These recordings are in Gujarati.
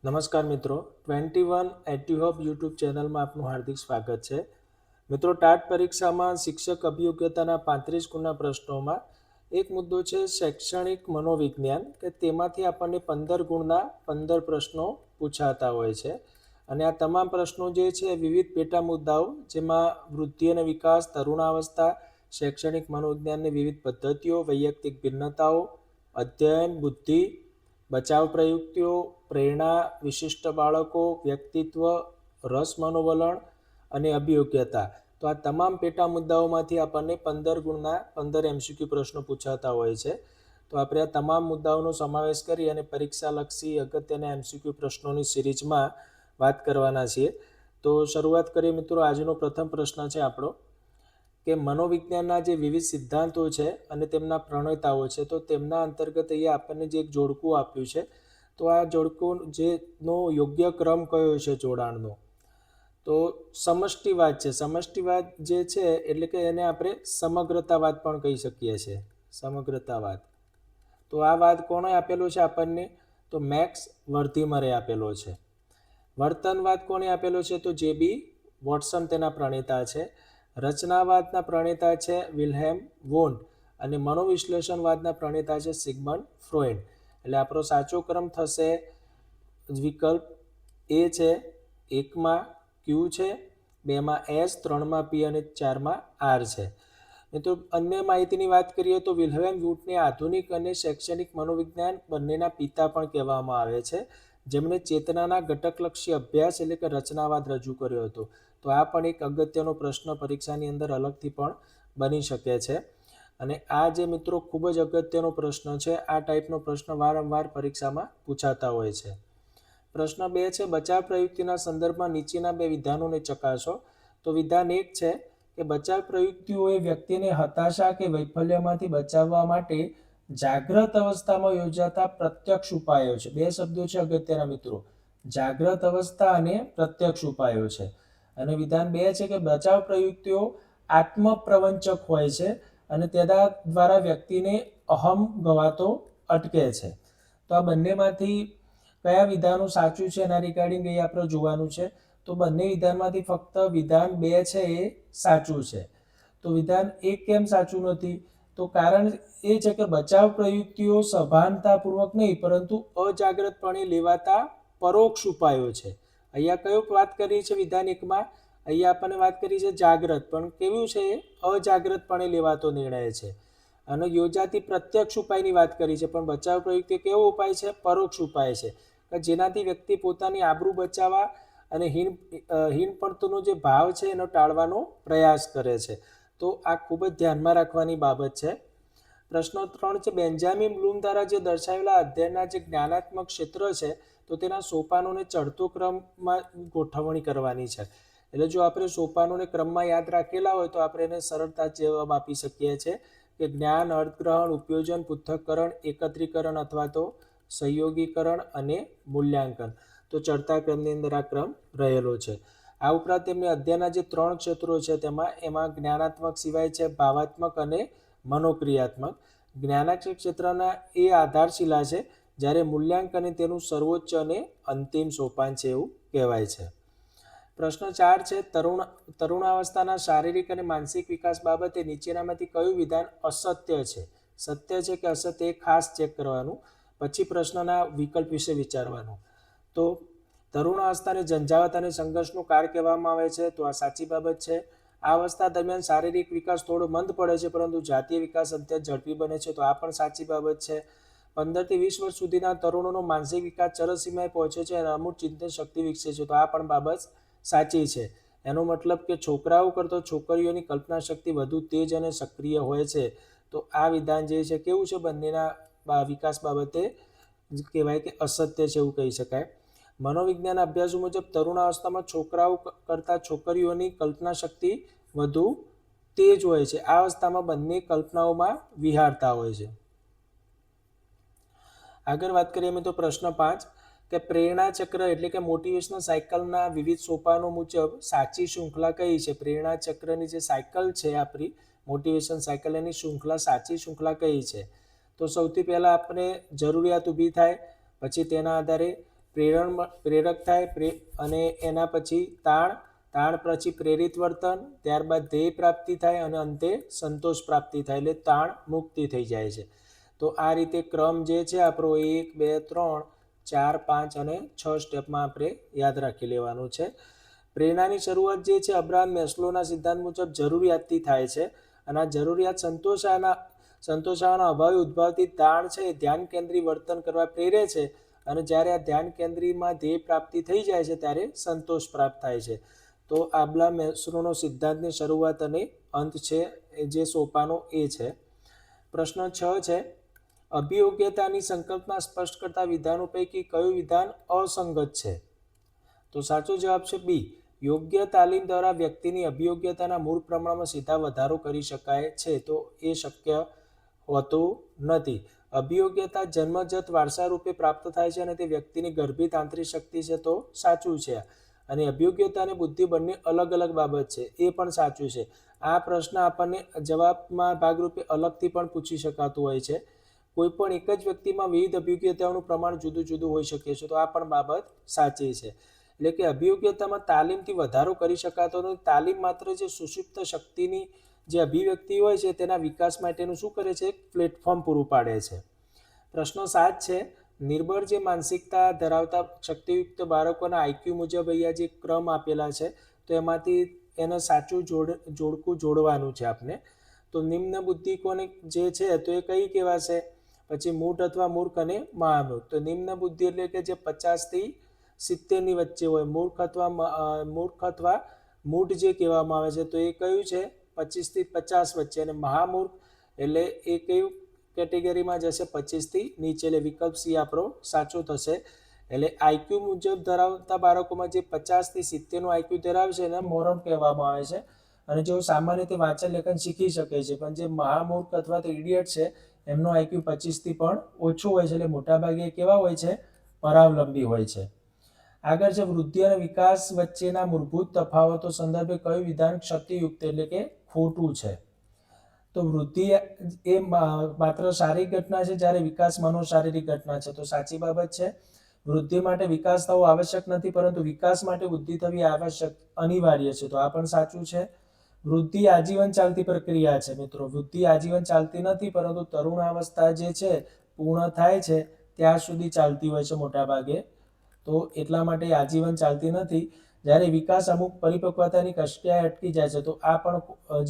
નમસ્કાર મિત્રો, 21 એટ્યુહબ યુટ્યુબ ચેનલમાં આપનું હાર્દિક સ્વાગત છે. મિત્રો, ટાટ પરીક્ષામાં શિક્ષક અભિયોગ્યતાના 35 ગુણના પ્રશ્નોમાં એક મુદ્દો છે શૈક્ષણિક મનોવિજ્ઞાન, કે તેમાંથી આપણને 15 ગુણના 15 પ્રશ્નો પૂછાતા હોય છે. અને આ તમામ પ્રશ્નો જે છે વિવિધ પેટા મુદ્દાઓ, જેમાં વૃદ્ધિ અને વિકાસ, તરુણાવસ્થા, શૈક્ષણિક મનોવિજ્ઞાનની વિવિધ પદ્ધતિઓ, વૈયક્તિક ભિન્નતાઓ, અધ્યયન, બુદ્ધિ, બચાવ પ્રયુક્તિઓ, પ્રેરણા, વિશિષ્ટ બાળકો, વ્યક્તિત્વ, રસ મનોવલણ અને અભિયોગ્યતા. તો આ તમામ પેટા મુદ્દાઓમાંથી આપણને 15 ગુણના 15 MCQ પ્રશ્નો પૂછાતા હોય છે. તો આપણે આ તમામ મુદ્દાઓનો સમાવેશ કરી અને પરીક્ષાલક્ષી અગત્યના MCQ પ્રશ્નોની સિરીઝમાં વાત કરવાના છીએ. તો શરૂઆત કરીએ મિત્રો. આજનો પ્રથમ પ્રશ્ન છે આપણો કે મનોવિજ્ઞાનના જે વિવિધ સિદ્ધાંતો છે અને તેમના પ્રણેતાઓ છે, તો તેમના અંતર્ગત અહીંયા આપણને જે એક જોડકું આપ્યું છે, તો આ જોડકું જેનો યોગ્ય ક્રમ કયો છે જોડાણનો, તો સમષ્ટિવાદ છે. સમષ્ટિવાદ જે છે એટલે કે એને આપણે સમગ્રતાવાદ પણ કહી શકીએ છીએ. સમગ્રતાવાદ, તો આ વાદ કોણે આપેલો છે આપણને, તો મેક્સ વર્થીમરે આપેલો છે. વર્તનવાદ કોણે આપેલો છે, તો JB વોટસન તેના પ્રણેતા છે. રચનાવાદના પ્રણેતા છે વિલ્હેલ્મ વોન્ડ અને મનોવિશ્લેષણવાદના પ્રણેતા છે સિગમન્ડ ફ્રોઇડ. એટલે આપણો સાચો ક્રમ થશે વિકલ્પ એ છે, 1માં Q છે, 2માં S, 3માં P અને 4માં R છે. મિત્રો, અન્ય માહિતીની વાત કરીએ તો વિલ્હેલ્મ વૂંડને આધુનિક અને શૈક્ષણિક મનોવિજ્ઞાન બંનેના પિતા પણ કહેવામાં આવે છે, જેમણે ચેતનાના ઘટકલક્ષી અભ્યાસ એટલે કે રચનાવાદ રજૂ કર્યો હતો. તો આ પણ એક અગત્યનો પ્રશ્ન પરીક્ષાની અંદર અલગથી પણ બની શકે છે. અને આ જે મિત્રો ખૂબ જ અગત્યનો પ્રશ્ન છે. આ ટાઈપનો પ્રશ્ન વારંવાર પરીક્ષામાં પૂછાતા હોય છે. પ્રશ્ન 2 છે, બચાવ પ્રયુક્તિના સંદર્ભમાં નીચેના બે વિધાનોને ચકાસો. તો વિધાન 1 છે કે બચાવ પ્રયુક્તિઓ એ વ્યક્તિને હતાશા કે વૈફલ્યમાંથી બચાવવા માટે જાગ્રત અવસ્થામાં યોજાતા પ્રત્યક્ષ ઉપાયો છે. બે શબ્દો છે અગત્યના મિત્રો, જાગ્રત અવસ્થા અને પ્રત્યક્ષ ઉપાયો છે. અને વિધાન 2 છે કે બચાવ પ્રયુક્તિઓ આત્મપ્રવંચક હોય છે અને તેના દ્વારા વ્યક્તિને અહમ ગવાતો અટકે છે. તો આ બંનેમાંથી કયા વિધાનો સાચું છે એના રિગાર્ડિંગ એ આપણે જોવાનું છે. તો બંને વિધાનમાંથી ફક્ત વિધાન 2 છે એ સાચું છે. તો વિધાન 1 કેમ સાચું નથી, તો કારણ એ છે કે બચાવ પ્રયુક્તિઓ સભાનતાપૂર્વક નહીં પરંતુ અજાગ્રતપણે લેવાતા પરોક્ષ ઉપાયો છે. અહીંયા કયો વાત કરી છે વિધાન 1માં, અહીંયા આપણને વાત કરી છે જાગ્રત, પણ કેવું છે એ અજાગ્રતપણે લેવાતો નિર્ણય છે. અને યોજાતી પ્રત્યક્ષ ઉપાયની વાત કરી છે, પણ બચાવ પ્રયુક્તિ કેવો ઉપાય છે, પરોક્ષ ઉપાય છે, કે જેનાથી વ્યક્તિ પોતાની આબરૂ બચાવવા અને હીનપણતુનો જે ભાવ છે એનો ટાળવાનો પ્રયાસ કરે છે. તો આ ખૂબ જ ધ્યાનમાં રાખવાની બાબત છે. પ્રશ્ન 3 છે, બેન્જામિન બ્લૂમ દ્વારા જે દર્શાવેલા અધ્યયનના જે જ્ઞાનાત્મક ક્ષેત્ર છે, તો તેના સોપાનોને ચડતો ક્રમમાં ગોઠવણી કરવાની છે. એટલે જો આપણે સોપાનોને ક્રમમાં યાદ રાખેલા હોય તો આપણે એને સરળતા જવાબ આપી શકીએ છીએ કે જ્ઞાન, અર્થગ્રહણ, ઉપયોજન, પૃથ્થકરણ, એકત્રીકરણ અથવા તો સંયોગીકરણ અને મૂલ્યાંકન. તો ચડતા ક્રમની અંદર આ ક્રમ રહેલો છે. આ ઉપરાંત તેમની અધ્યયનના જે 3 ક્ષેત્રો છે એમાં જ્ઞાનાત્મક સિવાય છે ભાવાત્મક અને મનોક્રિયાત્મક. જ્ઞાનાત્મક ક્ષેત્રના એ આધારશિલા છે, જ્યારે મૂલ્યાંકન તેનું સર્વોચ્ચ અને અંતિમ સોપાન છે એવું કહેવાય છે. પ્રશ્ન 4 છે, તરુણાવસ્થાના શારીરિક અને માનસિક વિકાસ બાબતે નીચેનામાંથી કયું વિધાન અસત્ય છે. સત્ય છે કે અસત્ય એ ખાસ ચેક કરવાનું, પછી પ્રશ્નના વિકલ્પ વિશે વિચારવાનું. તો તરુણાવસ્થાને ઝંઝાવત અને સંઘર્ષનું કાળ કહેવામાં આવે છે, તો આ સાચી બાબત છે. આ અવસ્થા દરમિયાન શારીરિક વિકાસ થોડો મંદ પડે છે, પરંતુ જાતીય વિકાસ અત્યંત ઝડપી બને છે, તો આ પણ સાચી બાબત છે. 15 થી 20 વર્ષ સુધીના તરુણોનો માનસિક વિકાસ ચરમસીમાએ પહોંચે છે અને અમુક ચિંતન શક્તિ વિકસે છે, તો આ પણ બાબત સાચી છે. એનો મતલબ કે છોકરાઓ કરતાં છોકરીઓની કલ્પના શક્તિ વધુ તેજ અને સક્રિય હોય છે. તો આ વિધાન જે છે કેવું છે, બંનેના વિકાસ બાબતે કહેવાય કે અસત્ય છે એવું કહી શકાય. મનોવિજ્ઞાન અભ્યાસો મુજબ તરુણાવસ્થામાં છોકરાઓ કરતાં છોકરીઓની કલ્પના શક્તિ વધુ તેજ હોય છે. આ અવસ્થામાં બંને કલ્પનાઓમાં વિહારતા હોય છે. આગળ વાત કરીએ મિત્રો, પ્રશ્ન 5 કે પ્રેરણા ચક્ર એટલે કે મોટિવેશનલ સાયકલના વિવિધ સોપાનો મુજબ સાચી શૃંખલા કઈ છે. પ્રેરણા ચક્રની જે સાયકલ છે આપણી મોટિવેશન સાયકલ, એની શૃંખલા સાચી શૃંખલા કઈ છે. તો સૌથી પહેલાં આપણે જરૂરિયાત ઊભી થાય, પછી તેના આધારે પ્રેરક થાય અને એના પછી તાણ પછી પ્રેરિત વર્તન, ત્યારબાદ ધ્યેય પ્રાપ્તિ થાય અને અંતે સંતોષ પ્રાપ્તિ થાય, એટલે તાણ મુક્તિ થઈ જાય છે. તો આ રીતે ક્રમ જે છે આપણો 1, 2, 3, 4, 5 અને 6 સ્ટેપમાં આપણે યાદ રાખી લેવાનું છે. પ્રેરણાની શરૂઆત જે છે અબ્રાહમ મેસ્લોના સિદ્ધાંત મુજબ જરૂરિયાતથી થાય છે, અને આ જરૂરિયાત સંતોષાવાના અભાવે ઉદ્ભવતી તાણ છે એ ધ્યાન કેન્દ્રી વર્તન કરવા પ્રેરે છે, અને જ્યારે આ ધ્યાન કેન્દ્રીમાં ધ્યેય પ્રાપ્તિ થઈ જાય છે ત્યારે સંતોષ પ્રાપ્ત થાય છે. તો આબ્રાહમ મેસ્લોનો સિદ્ધાંતની શરૂઆત અને અંત છે જે સોપાનો એ છે. પ્રશ્ન 6 છે, અભિયોગ્યતાની સંકલ્પના સ્પષ્ટ કરતા વિધાનો પૈકી કયું વિધાન અસંગત છે? તો સાચો જવાબ છે બી. યોગ્ય તાલીમ દ્વારા વ્યક્તિની અભિયોગ્યતાના મૂળ પ્રમાણમાં સીધા વધારો કરી શકાય છે, તો એ શક્ય હોતું નથી. અભિયોગ્યતા જન્મજાત વારસા રૂપે પ્રાપ્ત થાય છે અને તે વ્યક્તિની ગર્ભિત આંતરિક શક્તિ છે, તો સાચું છે. અને અભિયોગ્યતા અને બુદ્ધિ બંને અલગ અલગ બાબત છે, એ પણ સાચું છે. આ પ્રશ્ન આપણને જવાબમાં ભાગરૂપે અલગથી પણ પૂછી શકાતું હોય છે. કોઈ પણ એક જ વ્યક્તિમાં વિવિધ અભિયોગ્યતાઓનું પ્રમાણ જુદું જુદું હોઈ શકે છે, તો આ પણ બાબત સાચી છે. એટલે કે અભિયોગ્યતામાં તાલીમથી વધારો કરી શકાતો નથી. તાલીમ માત્ર જે સુષુપ્ત શક્તિની જે અભિવ્યક્તિ હોય છે તેના વિકાસ માટેનું શું કરે છે? એક પ્લેટફોર્મ પૂરું પાડે છે. પ્રશ્ન 7 છે, નિર્બળ જે માનસિકતા ધરાવતા શક્તિયુક્ત બાળકોના આઈક્યુ મુજબ અહીંયા જે ક્રમ આપેલા છે, તો એમાંથી એને સાચું જોડકું જોડવાનું છે આપણે. તો નિમ્ન બુદ્ધિ કોને જે છે તો એ કઈ કહેવાશે? પછી મૂઢ અથવા મૂર્ખ અને મહામૂર્ખ. તો નિમ્ન બુદ્ધિ એટલે કે જે 50 થી 70 ની વચ્ચે હોય, મૂર્ખ અથવા મૂઢ જે કહેવામાં આવે છે તો એ કયું છે? 25 થી 50 વચ્ચે. અને મહામૂર્ખ એટલે એ કયું કેટેગરીમાં જશે? 25 થી નીચે. એટલે વિકલ્પ સી આપણો સાચો થશે. એટલે આઈક્યુ મુજબ ધરાવતા બાળકોમાં જે 50 થી 70 નું આઈક્યુ ધરાવે છે એને મોરમ કહેવામાં આવે છે, અને જેઓ સામાન્ય રીતે વાંચન લેખન શીખી શકે છે. પણ જે મહામૂર્ખ અથવા તો ઇડિયટ છે એમનો આઈક્યુ 25 થી પણ ઓછું હોય છે. એટલે મોટાભાગે કેવા હોય છે? પરાવલંબી હોય છે. આગળ છે, વૃદ્ધિ અને વિકાસ વચ્ચેના મૂળભૂત તફાવતો સંદર્ભે કયું વિધાન ક્ષતિયુક્ત એટલે કે ખોટું છે? તો વૃદ્ધિ એ માત્ર શારીરિક ઘટના છે, જ્યારે વિકાસ મનોશારીરિક ઘટના છે, તો સાચી બાબત છે. વૃદ્ધિ માટે વિકાસ થવો આવશ્યક નથી, પરંતુ વિકાસ માટે વૃદ્ધિ થવી અનિવાર્ય છે, તો આ પણ સાચું છે. વૃદ્ધિ આજીવન ચાલતી પ્રક્રિયા છે મિત્રો. વૃદ્ધિ આજીવન ચાલતી નથી, પરંતુ તરુણાવસ્થા જે છે પૂર્ણ થાય છે ત્યાં સુધી ચાલતી હોય છે મોટા ભાગે, તો એટલા માટે આજીવન ચાલતી નથી. જ્યારે વિકાસ અમુક પરિપક્વતાની કક્ષાએ અટકી જાય છે, તો આ પણ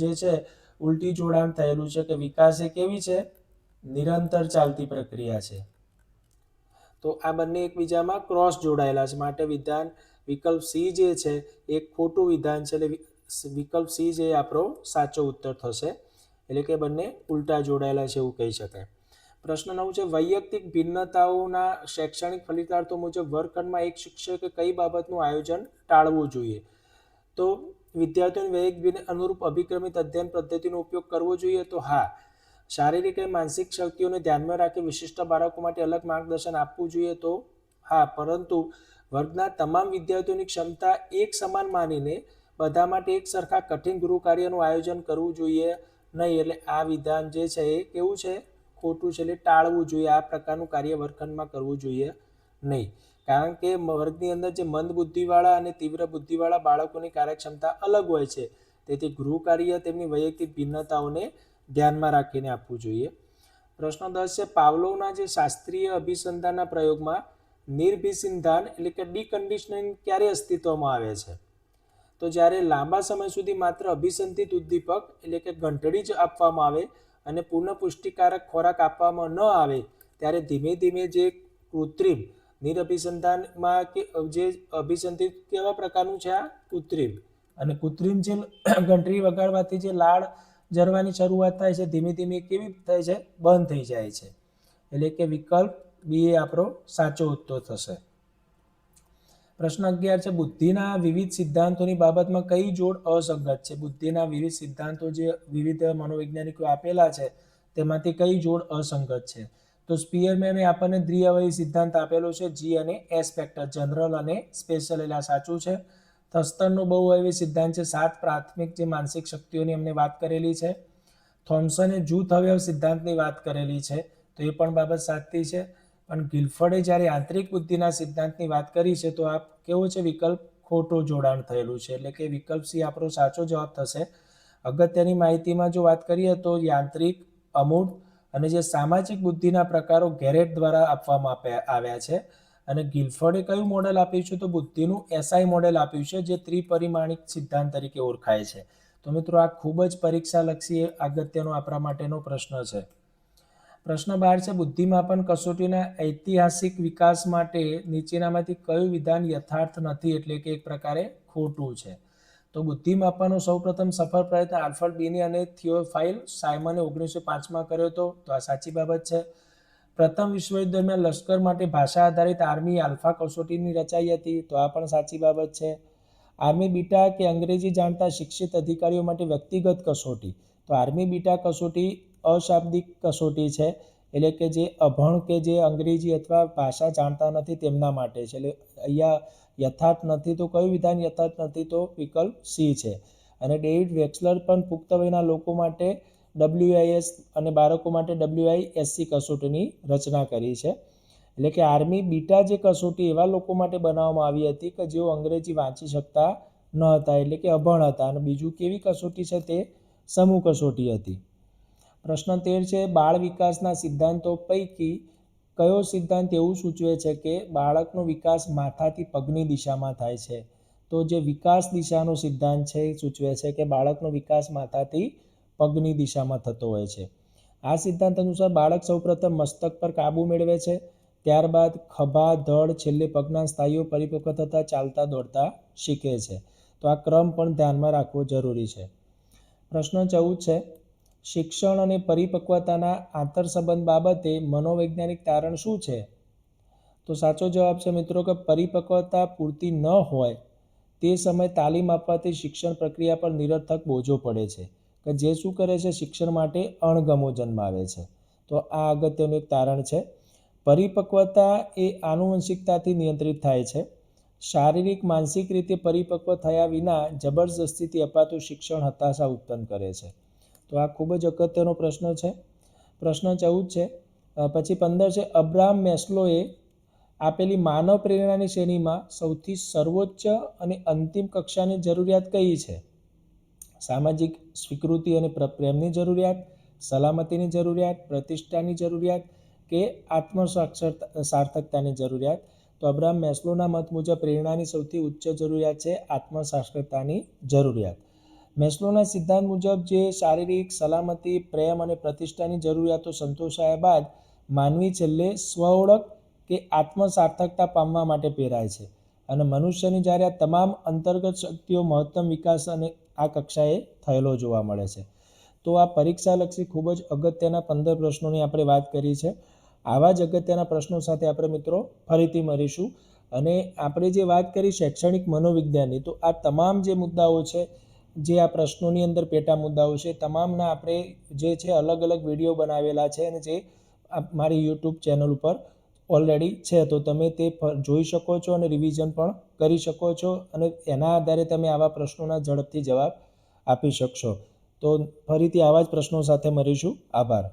જે છે ઉલટી જોડાણ થયેલું છે કે વિકાસ એ કેવી છે? નિરંતર ચાલતી પ્રક્રિયા છે. તો આ બંને એકબીજામાં ક્રોસ જોડાયેલા છે, માટે વિધાન વિકલ્પ સી જે છે એ ખોટું વિધાન છે. એટલે વિકલ્પ સી જે આપણો સાચો ઉત્તર થશે. એટલે કે બંને ઉલટા જોડાયેલા છે એવું કહી શકાય. પ્રશ્ન 9 છે, વૈયક્તિક ભિન્નતાઓના શૈક્ષણિક ફલિતાર્થો મુજબ વર્ગખંડમાં એક શિક્ષકે કઈ બાબતનું આયોજન ટાળવું જોઈએ? તો વિદ્યાર્થીઓને વૈયક્તિક અનુરૂપ અભિક્રમિત અધ્યયન પદ્ધતિનો ઉપયોગ કરવો જોઈએ. તો હા. શારીરિક અને માનસિક શક્તિઓને ધ્યાનમાં રાખી વિશિષ્ટ બાળકો માટે અલગ માર્ગદર્શન આપવું જોઈએ. તો હા, પરંતુ વર્ગના તમામ વિદ્યાર્થીઓની ક્ષમતા એક સમાન માનીને બધા માટે એક સરખા કઠિન ગૃહ કાર્યનું આયોજન કરવું જોઈએ નહીં. એટલે આ વિધાન જે છે એ કેવું છે? ખોટું છે. એટલે ટાળવું જોઈએ. આ પ્રકારનું કાર્ય વર્ગખંડમાં કરવું જોઈએ નહીં, કારણ કે વર્ગની અંદર જે મંદ બુદ્ધિવાળા અને તીવ્ર બુદ્ધિવાળા બાળકોની કાર્યક્ષમતા અલગ હોય છે, તેથી ગૃહ કાર્ય તેમની વૈયક્તિક ભિન્નતાઓને ધ્યાનમાં રાખીને આપવું જોઈએ. પ્રશ્ન 10 છે, પાવલોવના જે શાસ્ત્રીય અભિસંધાનના પ્રયોગમાં નિર્ભિસંધાન એટલે કે ડીકન્ડિશનિંગ ક્યારે અસ્તિત્વમાં આવે છે? તો જ્યારે લાંબા સમય સુધી માત્ર અભિસંધિત ઉદ્દીપક એટલે કે ઘંટડી જ આપવામાં આવે અને પૂર્ણ પુષ્ટિકારક ખોરાક આપવામાં ન આવે, ત્યારે ધીમે ધીમે જે કૃત્રિમ નિરભિસંધાનમાં કે જે અભિસંધિત કેવા પ્રકારનું છે? આ કૃત્રિમ. અને કૃત્રિમ જે ઘંટડી વગાડવાથી જે લાળ જરવાની શરૂઆત થાય છે, ધીમે ધીમે કેવી થાય છે? બંધ થઈ જાય છે. એટલે કે વિકલ્પ બી એ આપણો સાચો ઉત્તર થશે. પ્રશ્ન 11 છે, બુદ્ધિના વિવિધ સિદ્ધાંતોની બાબતમાં કઈ જોડ અસંગત છે? બુદ્ધિના વિવિધ સિદ્ધાંતો જે વિવિધ મનોવૈજ્ઞાનિકો આપેલા છે તેમાંથી કઈ જોડ અસંગત છે? તો સ્પીયરમેને આપણને દ્વિઅવયવી સિદ્ધાંત આપેલો છે, જી અને એસ ફેક્ટર, જનરલ અને સ્પેશિયલ. એટલે સાચું છે. થસ્ટનનો બહુઅવયવી સિદ્ધાંત છે, 7 પ્રાથમિક જે માનસિક શક્તિઓની અમને વાત કરેલી છે. થોમ્સને જૂથ અવયવ સિદ્ધાંતની વાત કરેલી છે, તો એ પણ બાબત સાચી છે. પણ ગિલફર્ડે જ્યારે આંતરિક બુદ્ધિના સિદ્ધાંતની વાત કરી છે તો આ કેવો છે વિકલ્પ ખોટું જોડાણ થયેલું છે, એટલે કે વિકલ્પ સી આપણો સાચો જવાબ થશે. અગત્યની માહિતીમાં જો વાત કરીએ તો યાંત્રિક, અમૂર્ત અને જે સામાજિક બુદ્ધિના પ્રકારો ગેરેટ દ્વારા આપવામાં આવ્યા છે. અને ગિલફર્ડે કયું મોડેલ આપ્યું છે તો બુદ્ધિનું એસઆઈ મોડેલ આપ્યું છે, જે ત્રિપરિમાણિક સિદ્ધાંત તરીકે ઓળખાય છે. તો મિત્રો આ ખૂબ જ પરીક્ષાલક્ષી અગત્યનો આપણા માટેનો પ્રશ્ન છે. પ્રશ્ન 12 છે, બુદ્ધિમાપન કસોટીના ઐતિહાસિક વિકાસ માટે નીચેનામાંથી કયું વિધાન યથાર્થ નથી, એટલે કે એક પ્રકારે ખોટું છે. તો બુદ્ધિમાપનનો સૌપ્રથમ સફળ પ્રયત્ન આલ્ફર્ડ બીની અને થિયોફાઇલ સાયમને 1905માં કર્યો હતો, તો આ સાચી બાબત છે. પ્રથમ વિશ્વયુદ્ધ દરમિયાન લશ્કર માટે ભાષા આધારિત આર્મી આલ્ફા કસોટીની રચાઈ હતી, તો આ પણ સાચી બાબત છે. આર્મી બીટા કે અંગ્રેજી જાણતા શિક્ષિત અધિકારીઓ માટે વ્યક્તિગત કસોટી, તો આર્મી બીટા કસોટી અશાબ્દિક કસોટી છે, એટલે કે જે અભણ કે જે અંગ્રેજી અથવા ભાષા જાણતા નથી તેમના માટે છે. એટલે અહીંયા યથાર્થ નથી, તો કયું વિધાન યથાર્થ નથી તો વિકલ્પ સી છે. અને ડેવિડ વેક્સલર પણ પુખ્ત વયના લોકો માટે WIS અને બાળકો માટે WISC કસોટીની રચના કરી છે. એટલે કે આર્મી બીટા જે કસોટી એવા લોકો માટે બનાવવામાં આવી હતી કે જેઓ અંગ્રેજી વાંચી શકતા ન હતા, એટલે કે અભણ હતા. અને બીજું કેવી કસોટી છે તે સમૂહ કસોટી હતી. પ્રશ્ન 13 છે, બાળ વિકાસના સિદ્ધાંતો પૈકી કયો સિદ્ધાંત એવું સૂચવે છે કે બાળકનો વિકાસ માથાથી પગની દિશામાં થાય છે? તો જે વિકાસ દિશાનો સિદ્ધાંત છે એ સૂચવે છે કે બાળકનો વિકાસ માથાથી પગની દિશામાં થતો હોય છે. આ સિદ્ધાંત અનુસાર બાળક સૌપ્રથમ મસ્તક પર કાબુ મેળવે છે, ત્યારબાદ ખભા, ધડ, છેલ્લે પગના સ્નાયુઓ પરિપક્વ થતાં ચાલતા દોડતા શીખે છે. તો આ ક્રમ પણ ધ્યાનમાં રાખવો જરૂરી છે. પ્રશ્ન 14 છે, શિક્ષણ અને પરિપક્વતાના આંતરસંબંધ બાબતે મનોવૈજ્ઞાનિક તારણ શું છે? તો સાચો જવાબ છે મિત્રો કે પરિપક્વતા પૂરતી ન હોય તે સમયે તાલીમ આપવાથી શિક્ષણ પ્રક્રિયા પર નિરર્થક બોજો પડે છે, કે જે શું કરે છે, શિક્ષણ માટે અણગમો જન્માવે છે. તો આ અગત્યનું એક તારણ છે. પરિપક્વતા એ આનુવંશિકતાથી નિયંત્રિત થાય છે. શારીરિક માનસિક રીતે પરિપક્વ થયા વિના જબરજસ્તીથી અપાતું શિક્ષણ હતાશા ઉત્પન્ન કરે છે. તો આ ખૂબ જ અગત્યનો પ્રશ્ન છે. પ્રશ્ન 14 છે. પછી 15 છે, અબ્રાહમ મેસ્લોએ આપેલી માનવ પ્રેરણાની શ્રેણીમાં સૌથી સર્વોચ્ચ અને અંતિમ કક્ષાની જરૂરિયાત કઈ છે? સામાજિક સ્વીકૃતિ અને પ્રેમની જરૂરિયાત, સલામતીની જરૂરિયાત, પ્રતિષ્ઠાની જરૂરિયાત કે આત્મસાર્થકતાની જરૂરિયાત? તો અબ્રાહમ મેસ્લોના મત મુજબ પ્રેરણાની સૌથી ઉચ્ચ જરૂરિયાત છે આત્મસાર્થકતાની જરૂરિયાત. મેસ્લોના સિદ્ધાંત મુજબ જે શારીરિક, સલામતી, પ્રેમ અને પ્રતિષ્ઠાની જરૂરિયાતો સંતોષાયા બાદ માનવી છેલ્લે સ્વ-ઓળખ કે આત્મસાર્થકતા પામવા માટે પ્રેરાય છે. અને મનુષ્યની જ્યારે આ તમામ અંતર્ગત શક્તિઓ મહત્તમ વિકાસ અને આ કક્ષાએ થયેલો જોવા મળે છે. તો આ પરીક્ષાલક્ષી ખૂબ જ અગત્યના 15 પ્રશ્નોની આપણે વાત કરી છે. આવા જ અગત્યના પ્રશ્નો સાથે આપણે મિત્રો ફરીથી મળીશું. અને આપણે જે વાત કરી શૈક્ષણિક મનોવિજ્ઞાનની, તો આ તમામ જે મુદ્દાઓ છે, જે આ પ્રશ્નોની અંદર પેટા મુદ્દાઓ છે, તમામના આપણે જે છે અલગ અલગ વિડીયો બનાવેલા છે અને જે મારી યુટ્યુબ ચેનલ ઉપર ઓલરેડી છે, તો તમે તે જોઈ શકો છો અને રિવિઝન પણ કરી શકો છો અને એના આધારે તમે આવા પ્રશ્નોના ઝડપથી જવાબ આપી શકશો. તો ફરીથી આવા જ પ્રશ્નો સાથે મળીશું. આભાર.